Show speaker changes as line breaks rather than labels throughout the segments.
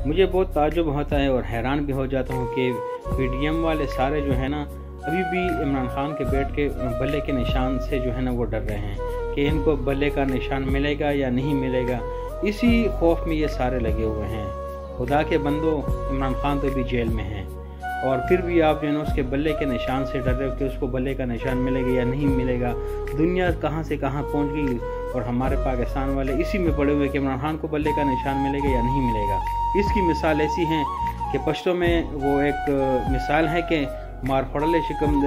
مجھے بہت تعجب ہوتا ہے اور حیران بھی ہو جاتا ہوں کہ پی ڈی ایم والے سارے جو ہے نا ابھی بھی عمران خان کے بیٹ کے بلے کے نشان سے جو ہے نا وہ ڈر رہے ہیں کہ ان کو بلے کا نشان ملے گا یا نہیں ملے گا، اسی خوف میں یہ سارے لگے ہوئے ہیں۔ خدا کے بندو، عمران خان تو بھی جیل میں ہیں اور پھر بھی آپ جو ہے نا اس کے بلے کے نشان سے ڈر رہے ہو کہ اس کو بلے کا نشان ملے گا یا نہیں ملے گا۔ دنیا کہاں سے کہاں پہنچ گئی اور ہمارے پاکستان والے اسی میں پڑے ہوئے کہ عمران خان کو بلے کا نشان ملے گا یا نہیں ملے گا۔ اس کی مثال ایسی ہے کہ پشتوں میں وہ ایک مثال ہے کہ مار خوڑلے شکم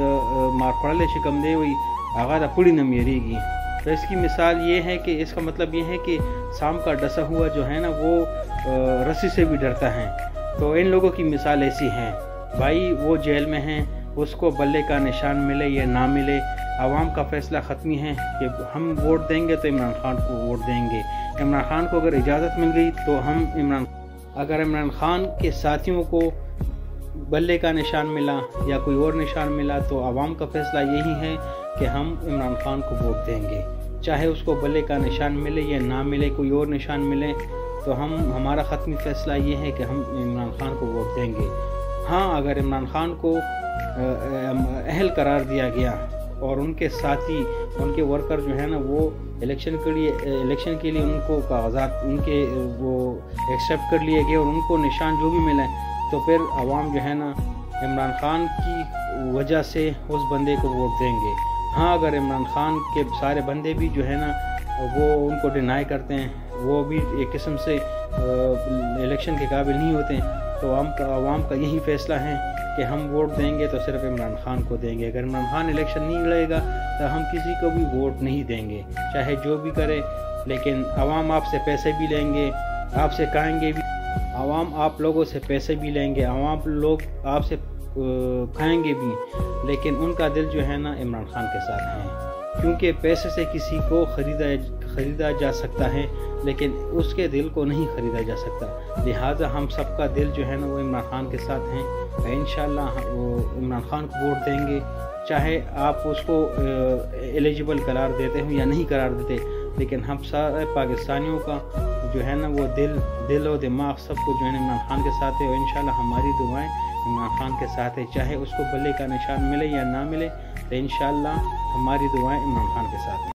دے ہوئی آغا دا پوڑی نہ میری گی۔ تو اس کی مثال یہ ہے کہ اس کا مطلب یہ ہے کہ سام کا ڈسا ہوا جو ہے نا وہ رسی سے بھی ڈرتا ہے۔ تو ان لوگوں کی مثال ایسی ہے، بھائی وہ جیل میں ہیں، اس کو بلے کا نشان ملے یا نہ ملے، عوام کا فیصلہ ختمی ہے کہ ہم ووٹ دیں گے تو عمران خان کو ووٹ دیں گے۔ عمران خان کو اگر اجازت مل گئی تو ہم اگر عمران خان کے ساتھیوں کو بلے کا نشان ملا یا کوئی اور نشان ملا تو عوام کا فیصلہ یہی ہے کہ ہم عمران خان کو ووٹ دیں گے، چاہے اس کو بلے کا نشان ملے یا نہ ملے، کوئی اور نشان ملے تو ہمارا ختمی فیصلہ یہ ہے کہ ہم عمران خان کو ووٹ دیں گے۔ ہاں، اگر عمران خان کو اہل قرار دیا گیا اور ان کے ساتھی، ان کے ورکر جو ہے نا وہ الیکشن کے لیے ان کو کاغذات ان کے وہ ایکسیپٹ کر لیے گئے اور ان کو نشان جو بھی ملے، تو پھر عوام جو ہے نا عمران خان کی وجہ سے اس بندے کو ووٹ دیں گے۔ ہاں، اگر عمران خان کے سارے بندے بھی جو ہے نا وہ ان کو ڈینائی کرتے ہیں، وہ بھی ایک قسم سے الیکشن کے قابل نہیں ہوتے ہیں، تو عوام کا یہی فیصلہ ہے کہ ہم ووٹ دیں گے تو صرف عمران خان کو دیں گے۔ اگر عمران خان الیکشن نہیں لڑے گا تو ہم کسی کو بھی ووٹ نہیں دیں گے، چاہے جو بھی کرے۔ لیکن عوام آپ سے پیسے بھی لیں گے، آپ سے کہیں گے بھی، عوام آپ لوگوں سے پیسے بھی لیں گے، عوام لوگ آپ سے کھائیں گے بھی، لیکن ان کا دل جو ہے نا عمران خان کے ساتھ ہے، کیونکہ پیسے سے کسی کو خریدا جا سکتا ہے لیکن اس کے دل کو نہیں خریدا جا سکتا۔ لہٰذا ہم سب کا دل جو ہے نا وہ عمران خان کے ساتھ ہیں، انشاءاللہ وہ عمران خان کو ووٹ دیں گے، چاہے آپ اس کو ایلیجیبل قرار دیتے ہو یا نہیں قرار دیتے، لیکن ہم سارے پاکستانیوں کا جو ہے نا وہ دل و دماغ سب کو جو ہے نا عمران خان کے ساتھ ہے، اور انشاءاللہ ہماری دعائیں عمران خان کے ساتھ ہے، چاہے اس کو بلے کا نشان ملے یا نہ ملے، تو انشاءاللہ ہماری دعائیں عمران خان کے ساتھ ہیں۔